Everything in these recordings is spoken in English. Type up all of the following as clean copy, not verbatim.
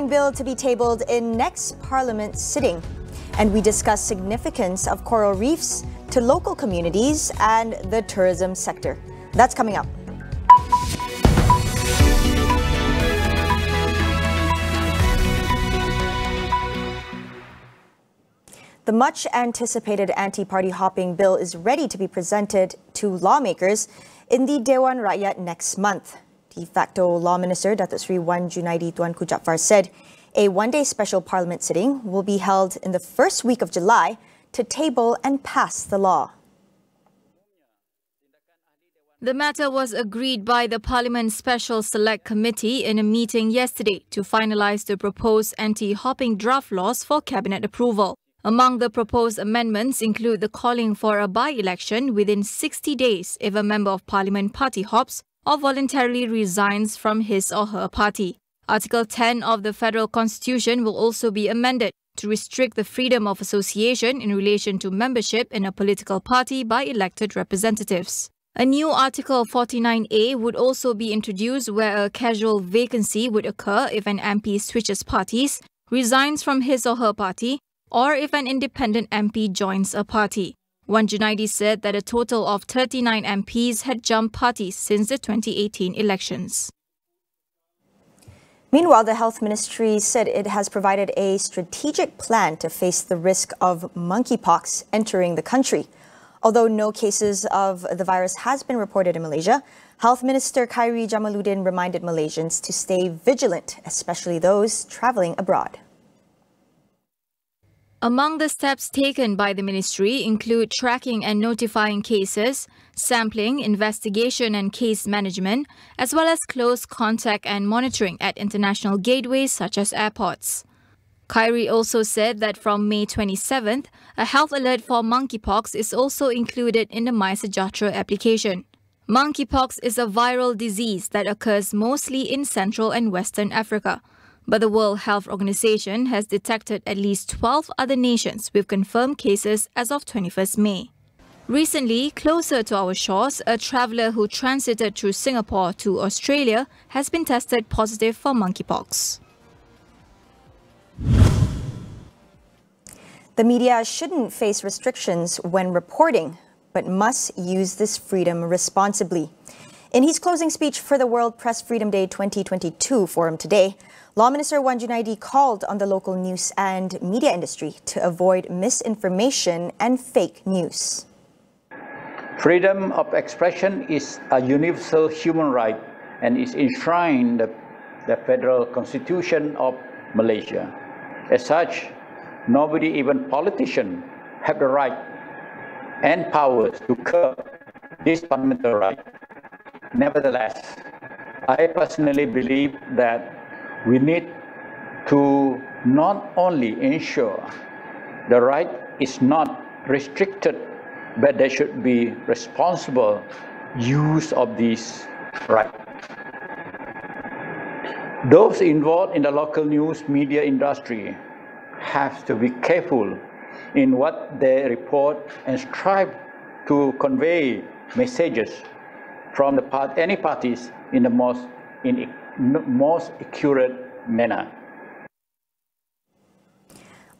Bill to be tabled in next Parliament sitting. And we discuss significance of coral reefs to local communities and the tourism sector. That's coming up. The much-anticipated anti-party hopping bill is ready to be presented to lawmakers in the Dewan Rakyat next month. De facto Law Minister Datuk Seri Wan Junaidi Tuanku Jaafar said a one-day special parliament sitting will be held in the first week of July to table and pass the law. The matter was agreed by the Parliament Special Select Committee in a meeting yesterday to finalise the proposed anti-hopping draft laws for cabinet approval. Among the proposed amendments include the calling for a by-election within 60 days if a member of Parliament party hops or voluntarily resigns from his or her party. Article 10 of the Federal Constitution will also be amended to restrict the freedom of association in relation to membership in a political party by elected representatives. A new Article 49A would also be introduced where a casual vacancy would occur if an MP switches parties, resigns from his or her party, or if an independent MP joins a party. Wan Junaidi said that a total of 39 MPs had jumped parties since the 2018 elections. Meanwhile, the Health Ministry said it has provided a strategic plan to face the risk of monkeypox entering the country. Although no cases of the virus has been reported in Malaysia, Health Minister Khairi Jamaluddin reminded Malaysians to stay vigilant, especially those travelling abroad. Among the steps taken by the ministry include tracking and notifying cases, sampling, investigation and case management, as well as close contact and monitoring at international gateways such as airports. Khairi also said that from May 27th, a health alert for monkeypox is also included in the MySejahtera application. Monkeypox is a viral disease that occurs mostly in Central and Western Africa. But the World Health Organization has detected at least 12 other nations with confirmed cases as of 21st May. Recently, closer to our shores, a traveller who transited through Singapore to Australia has been tested positive for monkeypox. The media shouldn't face restrictions when reporting, but must use this freedom responsibly. In his closing speech for the World Press Freedom Day 2022 forum today, Law Minister Wan Junaidi called on the local news and media industry to avoid misinformation and fake news. Freedom of expression is a universal human right and is enshrined in the Federal Constitution of Malaysia. As such, nobody, even politicians, have the right and powers to curb this fundamental right. Nevertheless, I personally believe that we need to not only ensure the right is not restricted, but there should be responsible use of this right. Those involved in the local news media industry have to be careful in what they report and strive to convey messages from any parties in the most accurate manner.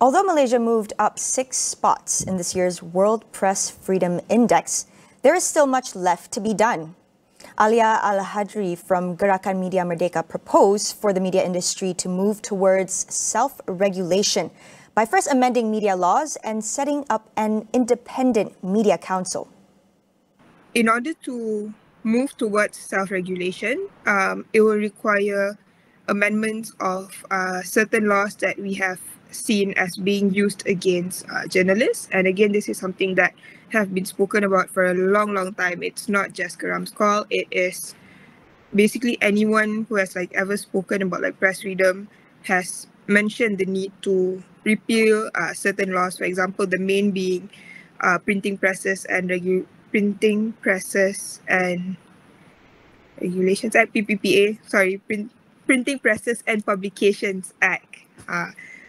Although Malaysia moved up 6 spots in this year's World Press Freedom Index, there is still much left to be done. Alia Al-Hadri from Gerakan Media Merdeka proposed for the media industry to move towards self-regulation by first amending media laws and setting up an independent media council. In order to move towards self-regulation, it will require amendments of certain laws that we have seen as being used against journalists. And again, this is something that have been spoken about for a long time. It's not just Karam's call. It is basically anyone who has ever spoken about press freedom has mentioned the need to repeal certain laws. For example, the main being printing presses and Regulations Act, PPPA, sorry, Printing Presses and Publications Act.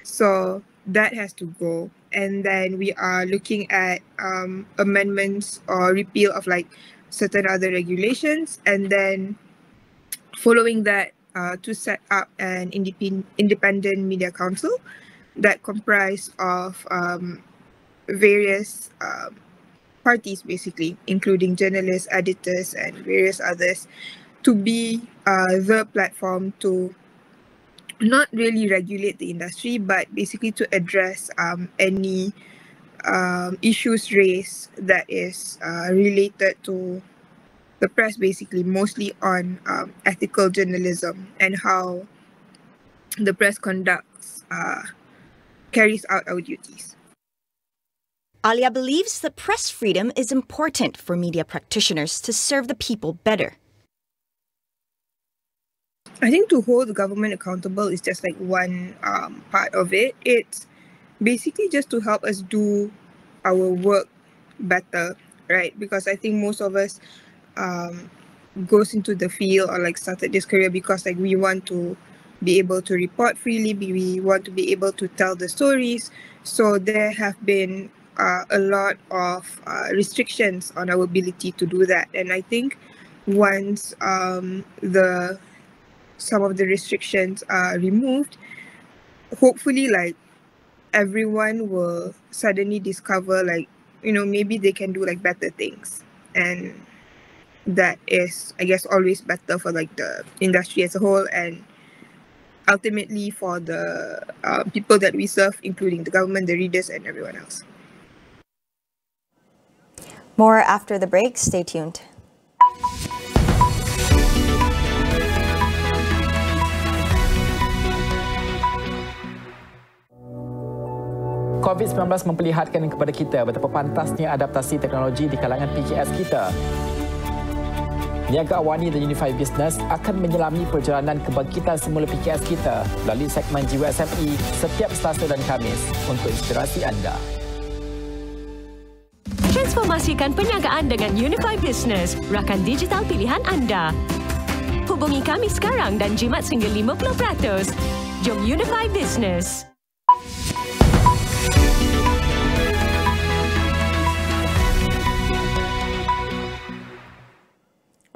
So that has to go. And then we are looking at amendments or repeal of certain other regulations. And then following that, to set up an independent media council that comprised of various parties, basically, including journalists, editors, and various others, to be the platform to not really regulate the industry, but basically to address any issues raised that is related to the press, basically, mostly on ethical journalism and how the press carries out our duties. Alia believes that press freedom is important for media practitioners to serve the people better. I think to hold the government accountable is just like one part of it. It's basically just to help us do our work better, right? Because I think most of us goes into the field or like started this career because like we want to be able to report freely, we want to be able to tell the stories. So there have been a lot of restrictions on our ability to do that. And I think once some of the restrictions are removed, hopefully like everyone will suddenly discover like, you know, maybe they can do like better things. And that is, I guess, always better for like the industry as a whole and ultimately for the people that we serve, including the government, the readers, and everyone else. More after the break. Stay tuned. COVID-19 memperlihatkan kepada kita betapa pantasnya adaptasi teknologi di kalangan PKS kita. Niaga AWANI dan Unified Business akan menyelami perjalanan kebangkitan semula PKS kita melalui segmen Jiwa SME setiap Selasa dan Khamis untuk inspirasi anda. Transformasikan perniagaan dengan Unified Business, rakan digital pilihan anda. Hubungi kami sekarang dan jimat sehingga 50%. Jom Unified Business.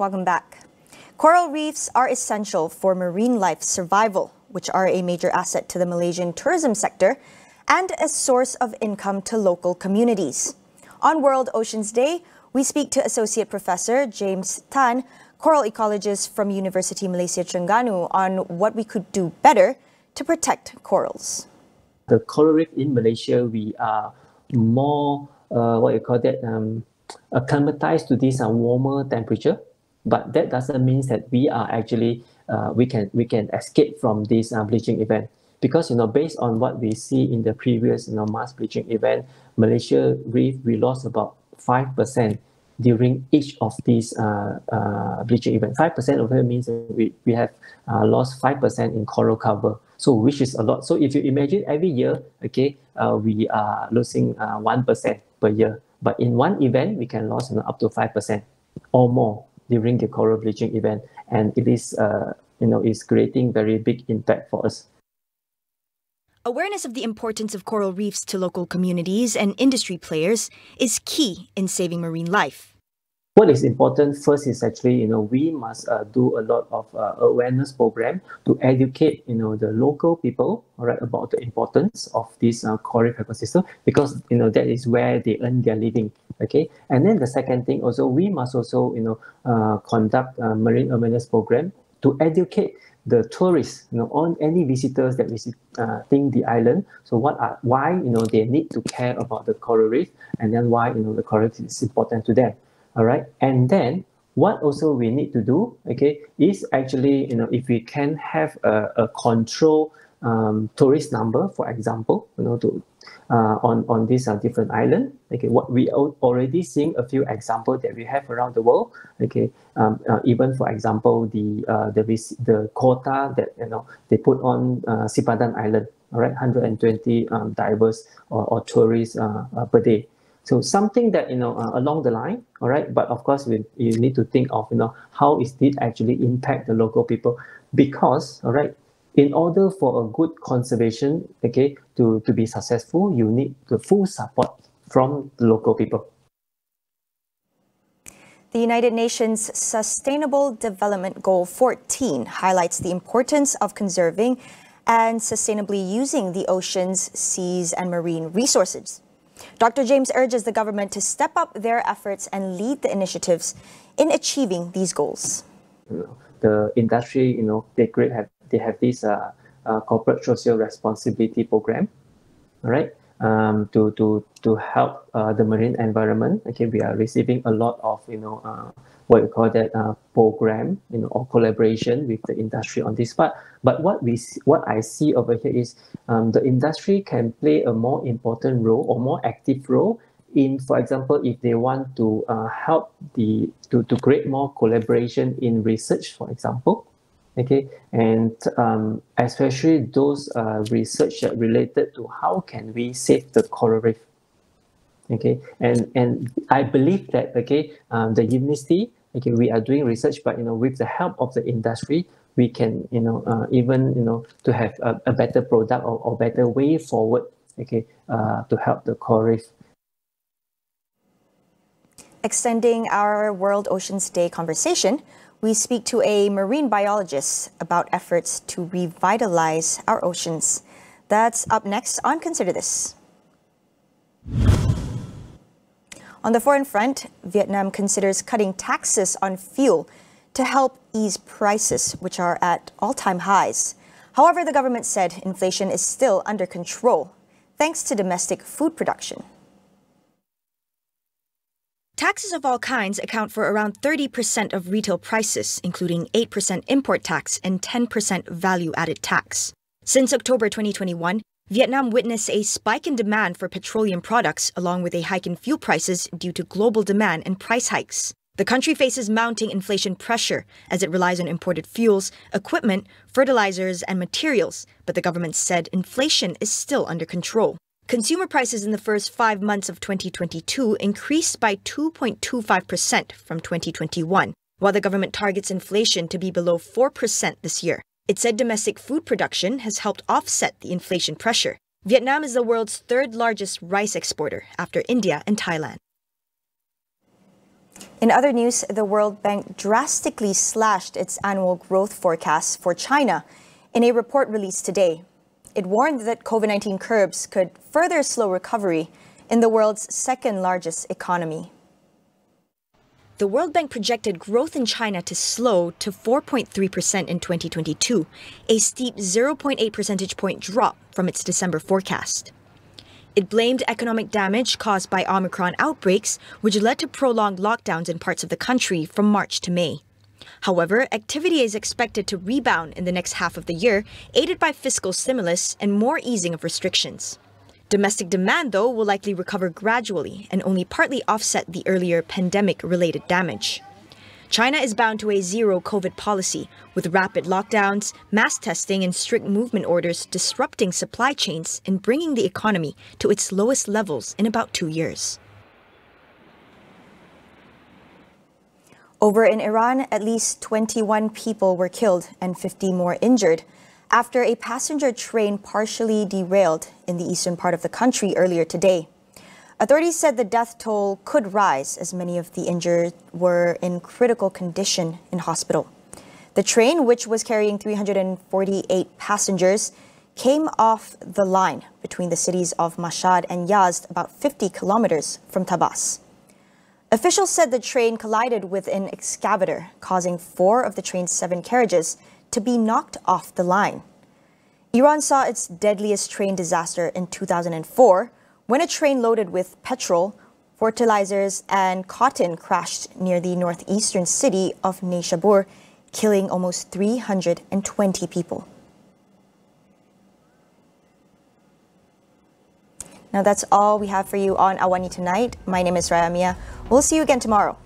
Welcome back. Coral reefs are essential for marine life survival, which are a major asset to the Malaysian tourism sector and a source of income to local communities. On World Oceans Day, we speak to Associate Professor James Tan, coral ecologist from University Malaysia Terengganu, on what we could do better to protect corals. The coral reef in Malaysia, we are more, acclimatized to this warmer temperature. But that doesn't mean that we are actually we can escape from this bleaching event, because based on what we see in the previous mass bleaching event, Malaysia reef, we lost about 5% during each of these bleaching events. 5% of it means that we have lost 5% in coral cover, so which is a lot. So if you imagine every year, okay, we are losing 1% per year, but in one event we can lose up to 5% or more during the coral bleaching event, and it is is creating very big impact for us. Awareness of the importance of coral reefs to local communities and industry players is key in saving marine life. What is important first is actually, we must do a lot of awareness program to educate, the local people, all right, about the importance of this coral reef ecosystem, because, that is where they earn their living, okay? And then the second thing also, we must also, conduct a marine awareness program to educate the tourists, on any visitors that visiting the island. So why, they need to care about the coral reef, and then why, the coral reef is important to them. All right, and then what also we need to do, okay, is actually, if we can have a control tourist number, for example, to on these different islands. Okay, what we already seeing a few examples that we have around the world. Okay, even for example the quota that they put on Sipadan Island. All right, 120 divers or tourists per day. So something that, along the line, all right, but of course, you need to think of, how is it actually impact the local people? Because, all right, in order for a good conservation, okay, to be successful, you need the full support from the local people. The United Nations Sustainable Development Goal 14 highlights the importance of conserving and sustainably using the oceans, seas, and marine resources. Dr. James urges the government to step up their efforts and lead the initiatives in achieving these goals. The industry, they have this corporate social responsibility program, all right? To help the marine environment. Okay, we are receiving a lot of what we call that program, or collaboration with the industry on this part. But what I see over here is the industry can play a more important role or more active role in, for example, if they want to help to create more collaboration in research, for example. Okay, and especially those research that related to how can we save the coral reef. Okay, and I believe that the university, we are doing research, but with the help of the industry, we can even to have a better product or better way forward. To help the coral reef. Extending our World Oceans Day conversation, we speak to a marine biologist about efforts to revitalize our oceans. That's up next on Consider This. On the foreign front, Vietnam considers cutting taxes on fuel to help ease prices, which are at all-time highs. However, the government said inflation is still under control, thanks to domestic food production. Taxes of all kinds account for around 30% of retail prices, including 8% import tax and 10% value-added tax. Since October 2021, Vietnam witnessed a spike in demand for petroleum products, along with a hike in fuel prices due to global demand and price hikes. The country faces mounting inflation pressure as it relies on imported fuels, equipment, fertilizers, and materials, but the government said inflation is still under control. Consumer prices in the first 5 months of 2022 increased by 2.25% from 2021, while the government targets inflation to be below 4% this year. It said domestic food production has helped offset the inflation pressure. Vietnam is the world's third largest rice exporter after India and Thailand. In other news, the World Bank drastically slashed its annual growth forecast for China in a report released today. It warned that COVID-19 curbs could further slow recovery in the world's second largest economy. The World Bank projected growth in China to slow to 4.3% in 2022, a steep 0.8 percentage point drop from its December forecast. It blamed economic damage caused by Omicron outbreaks, which led to prolonged lockdowns in parts of the country from March to May. However, activity is expected to rebound in the next half of the year, aided by fiscal stimulus and more easing of restrictions. Domestic demand, though, will likely recover gradually and only partly offset the earlier pandemic-related damage. China is bound to a zero-COVID policy, with rapid lockdowns, mass testing, and strict movement orders disrupting supply chains and bringing the economy to its lowest levels in about 2 years. Over in Iran, at least 21 people were killed and 50 more injured after a passenger train partially derailed in the eastern part of the country earlier today. Authorities said the death toll could rise as many of the injured were in critical condition in hospital. The train, which was carrying 348 passengers, came off the line between the cities of Mashhad and Yazd, about 50 kilometers from Tabas. Officials said the train collided with an excavator, causing 4 of the train's 7 carriages to be knocked off the line. Iran saw its deadliest train disaster in 2004 when a train loaded with petrol, fertilizers, and cotton crashed near the northeastern city of Neyshabur, killing almost 320 people. Now that's all we have for you on AWANI tonight. My name is Saraya Mia. We'll see you again tomorrow.